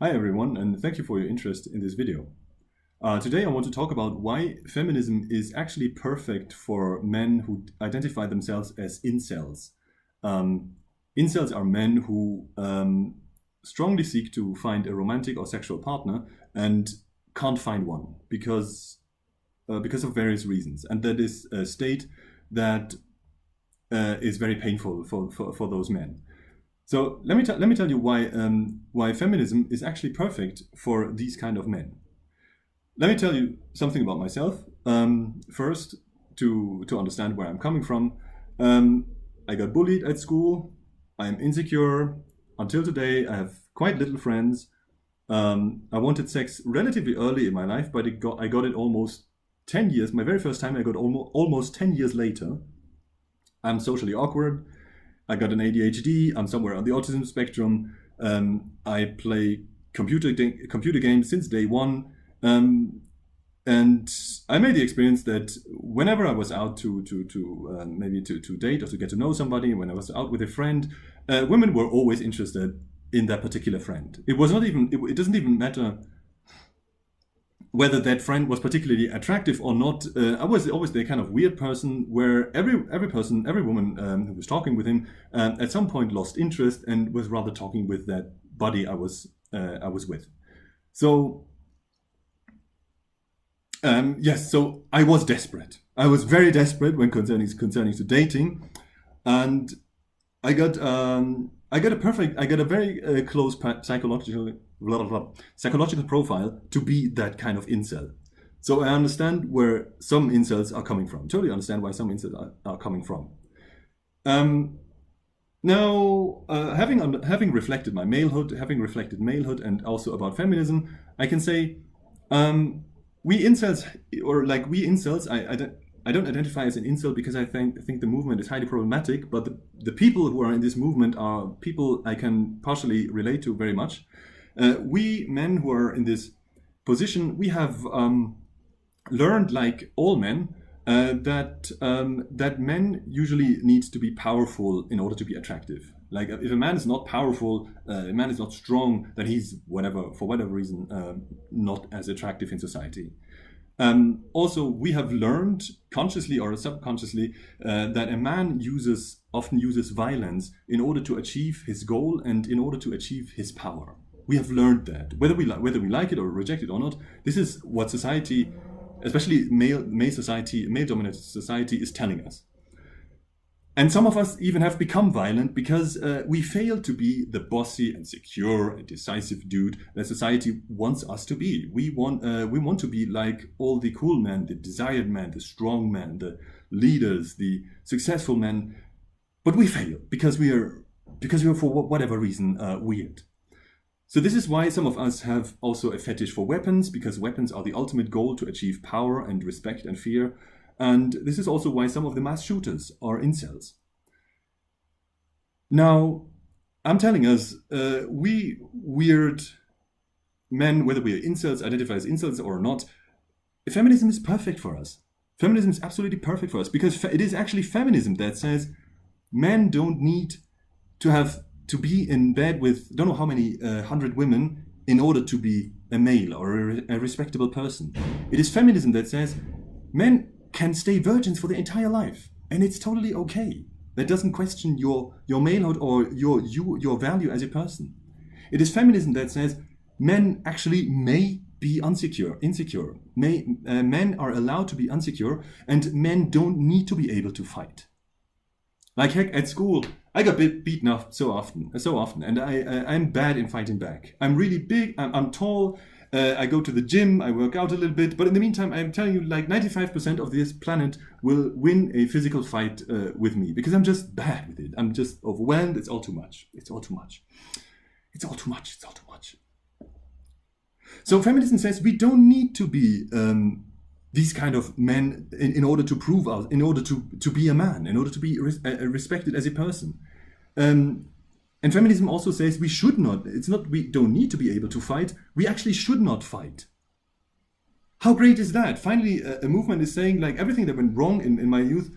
Hi everyone, and thank you for your interest in this video. Today I want to talk about why feminism is actually perfect for men who identify themselves as incels. Incels are men who strongly seek to find a romantic or sexual partner and can't find one because of various reasons. And that is a state that is very painful for those men. So let me tell you why feminism is actually perfect for these kind of men. Let me tell you something about myself. First, to understand where I'm coming from. I got bullied at school. I am insecure. Until today, I have quite little friends. I wanted sex relatively early in my life, but I got it almost 10 years. My very first time I got almost 10 years later. I'm socially awkward. I got an ADHD. I'm somewhere on the autism spectrum. I play computer games since day one. And I made the experience that whenever I was out to date or to get to know somebody, when I was out with a friend, women were always interested in that particular friend. It doesn't even matter whether that friend was particularly attractive or not. I was always the kind of weird person where every woman who was talking with him at some point lost interest and was rather talking with that buddy I was with. So yes, so I was desperate. I was very desperate when concerning to dating, and I got a very close psychological profile to be that kind of incel. So I understand where some incels are coming from. Totally understand why some incels are coming from. Now, having reflected my malehood, having reflected malehood, and also about feminism, I can say we incels, I don't identify as an incel because I think the movement is highly problematic, but the people who are in this movement are people I can partially relate to very much. We men who are in this position, we have learned, like all men, that men usually need to be powerful in order to be attractive. Like if a man is not powerful, a man is not strong, then he's for whatever reason not as attractive in society. Also, we have learned, consciously or subconsciously, that a man often uses violence in order to achieve his goal and in order to achieve his power. We have learned that, whether we like it or reject it or not. This is what society, especially male-dominated society, is telling us. And some of us even have become violent because we fail to be the bossy and secure and decisive dude that society wants us to be. We want to be like all the cool men, the desired men, the strong men, the leaders, the successful men. But we fail because we are for whatever reason weird. So this is why some of us have also a fetish for weapons, because weapons are the ultimate goal to achieve power and respect and fear. And this is also why some of the mass shooters are incels. Now, I'm telling us, we weird men, whether we are incels, identify as incels or not, feminism is perfect for us. Feminism is absolutely perfect for us because it is actually feminism that says men don't need to be in bed with don't know how many 100 women in order to be a male or a respectable person. It is feminism that says men can stay virgins for their entire life, and it's totally okay. That doesn't question your malehood or your value as a person. It is feminism that says men actually may be insecure. Men are allowed to be insecure, and men don't need to be able to fight. Like heck, at school, I got beaten up so often, and I'm bad in fighting back. I'm really big. I'm tall. I go to the gym, I work out a little bit, but in the meantime, I'm telling you, like 95% of this planet will win a physical fight with me because I'm just bad with it. I'm just overwhelmed. It's all too much. It's all too much. It's all too much. It's all too much. So feminism says we don't need to be these kind of men in order to prove us, in order to be a man, in order to be respected as a person. And feminism also says we should not, we don't need to be able to fight, we actually should not fight. How great is that? Finally, a movement is saying, like, everything that went wrong in my youth,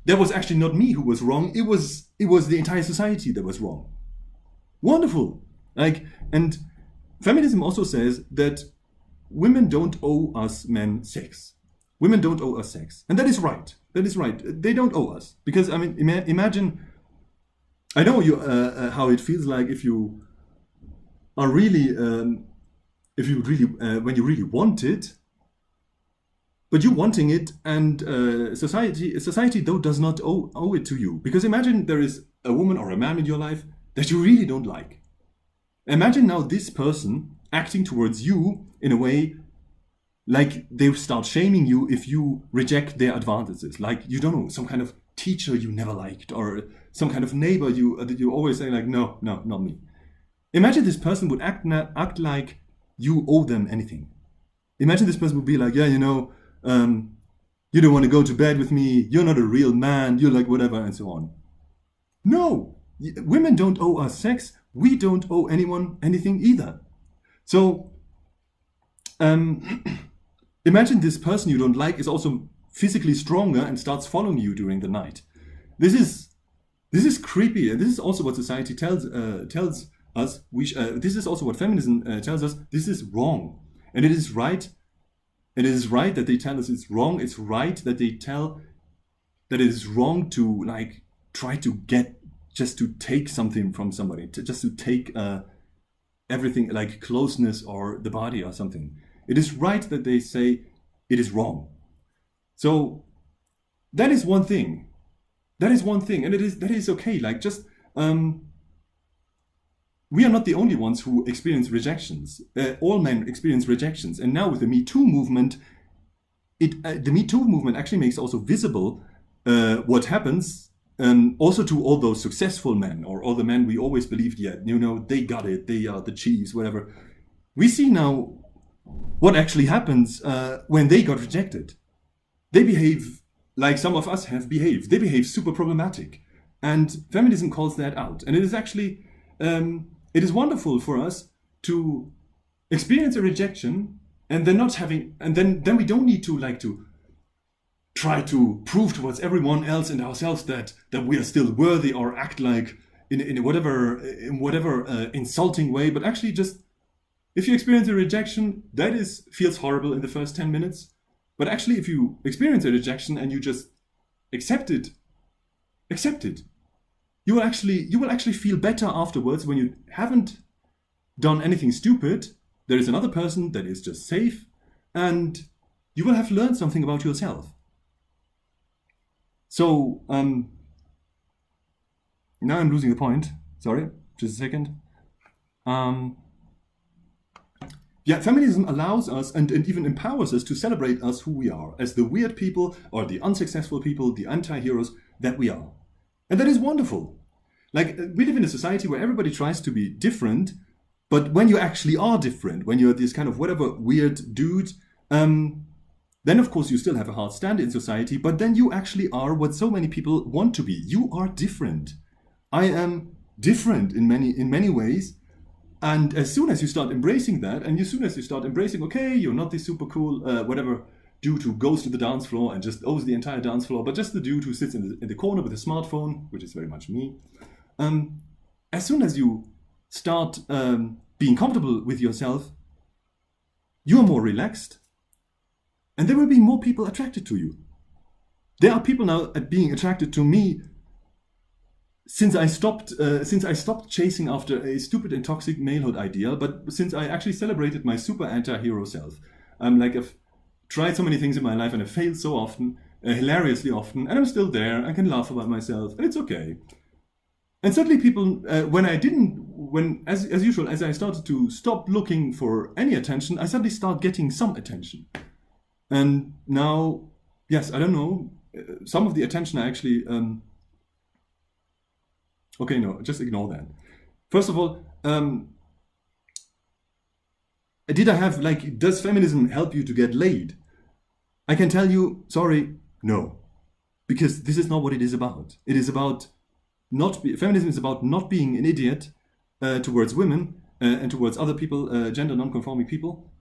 that was actually not me who was wrong, it was the entire society that was wrong. Wonderful. Like, and feminism also says that women don't owe us men sex. Women don't owe us sex, and that is right. That is right. They don't owe us, because I mean, imagine. I know you how it feels like if you are really, if you really, when you really want it, but you wanting it, and society though does not owe it to you. Because imagine there is a woman or a man in your life that you really don't like. Imagine now this person acting towards you in a way like they start shaming you if you reject their advantages. Like, you don't know, some kind of teacher you never liked, or some kind of neighbor you always say like, no, not me. Imagine this person would act like you owe them anything. Imagine this person would be like, yeah, you know, you don't want to go to bed with me, you're not a real man, you're like whatever, and so on. No, women don't owe us sex. We don't owe anyone anything either. So imagine this person you don't like is also physically stronger and starts following you during the night. This is creepy, and this is also what society tells us. This is also what feminism tells us. This is wrong, and it is right. It is right that they tell us it's wrong. It's right that they tell that it is wrong to like try to get just to take something from somebody, just to take everything like closeness or the body or something. It is right that they say it is wrong. So that is one thing. That is one thing, and that is okay. Like, just we are not the only ones who experience rejections. All men experience rejections, and now with the Me Too movement, the Me Too movement actually makes also visible what happens. Also to all those successful men, or all the men we always believed, yeah, you know, they got it, they are the chiefs, whatever. We see now what actually happens when they got rejected. They behave like some of us have behaved. They behave super problematic. And feminism calls that out. And it is actually, it is wonderful for us to experience a rejection and then not having, and then we don't need to like to try to prove towards everyone else and ourselves that we are still worthy, or act like in whatever insulting way. But actually, just if you experience a rejection, that feels horrible in the first 10 minutes. But actually, if you experience a rejection and you just accept it, you will actually feel better afterwards when you haven't done anything stupid. There is another person that is just safe, and you will have learned something about yourself. So now I'm losing the point. Sorry, just a second. Yeah, feminism allows us and even empowers us to celebrate us who we are, as the weird people or the unsuccessful people, the anti-heroes that we are. And that is wonderful. Like, we live in a society where everybody tries to be different, but when you actually are different, when you're this kind of whatever weird dude, then of course you still have a hard stand in society, but then you actually are what so many people want to be. You are different. I am different in many ways. And as soon as you start embracing that, and as soon as you start embracing, okay, you're not this super cool, whatever dude who goes to the dance floor and just owns the entire dance floor, but just the dude who sits in the corner with a smartphone, which is very much me. As soon as you start being comfortable with yourself, you are more relaxed, and there will be more people attracted to you. There are people now being attracted to me since I stopped chasing after a stupid and toxic malehood ideal, but since I actually celebrated my super anti-hero self. I've tried so many things in my life and I've failed so often, hilariously often, and I'm still there. I can laugh about myself, and it's okay. And suddenly people, as usual, as I started to stop looking for any attention, I suddenly start getting some attention. And now, yes, I don't know, some of the attention I actually... Okay, no, just ignore that. First of all, does feminism help you to get laid? I can tell you, sorry, no. Because this is not what it is about. It is about feminism is about not being an idiot towards women and towards other people, gender non-conforming people,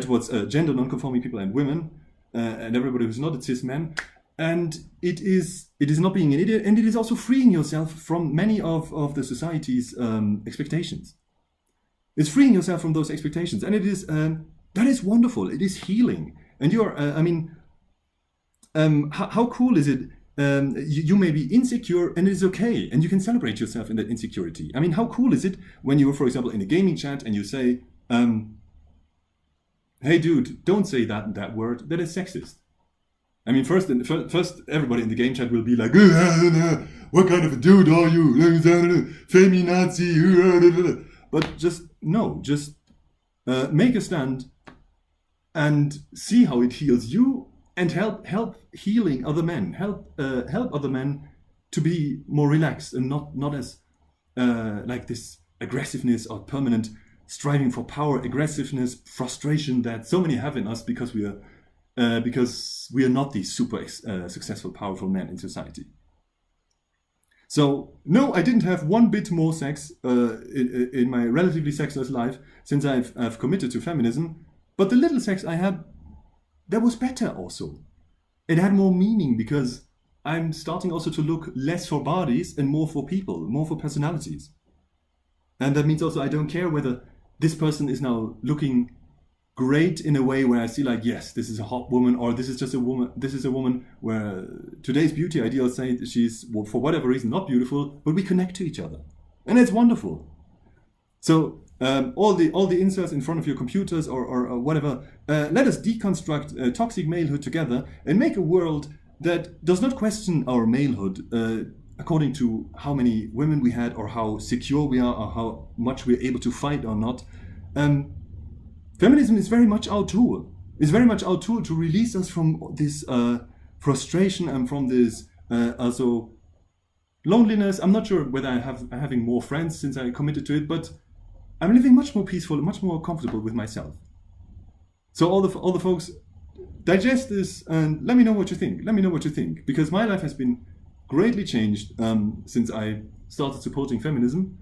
towards gender non-conforming people and women, and everybody who's not a cis man. And it is not being an idiot, and it is also freeing yourself from many of the society's expectations. It's freeing yourself from those expectations, and it is that is wonderful. It is healing, and you're. How cool is it? You may be insecure, and it is okay, and you can celebrate yourself in that insecurity. I mean, how cool is it when you're, for example, in a gaming chat and you say, "Hey, dude, don't say that word. That is sexist." I mean, first, everybody in the game chat will be like, "What kind of a dude are you? Feminazi." But just make a stand and see how it heals you, and help healing other men. Help other men to be more relaxed and not as like this aggressiveness or permanent striving for power, aggressiveness, frustration that so many have in us because we are not these super successful, powerful men in society. So no, I didn't have one bit more sex in my relatively sexless life since I've committed to feminism. But the little sex I had, that was better also. It had more meaning because I'm starting also to look less for bodies and more for people, more for personalities. And that means also I don't care whether this person is now looking great in a way where I see like, yes, this is a hot woman, or this is just a woman. This is a woman where today's beauty ideals say that she's, well, for whatever reason, not beautiful, but we connect to each other, and it's wonderful. So all the incels in front of your computers or whatever, let us deconstruct toxic malehood together and make a world that does not question our malehood according to how many women we had or how secure we are or how much we're able to fight or not. Feminism is very much our tool. It's very much our tool to release us from this frustration and from this also loneliness. I'm not sure whether I'm having more friends since I committed to it, but I'm living much more peaceful, much more comfortable with myself. So all the folks, digest this and let me know what you think. Let me know what you think, because my life has been greatly changed since I started supporting feminism,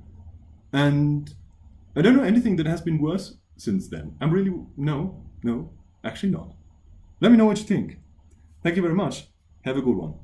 and I don't know anything that has been worse since then. I'm really, no, actually not. Let me know what you think. Thank you very much. Have a good one.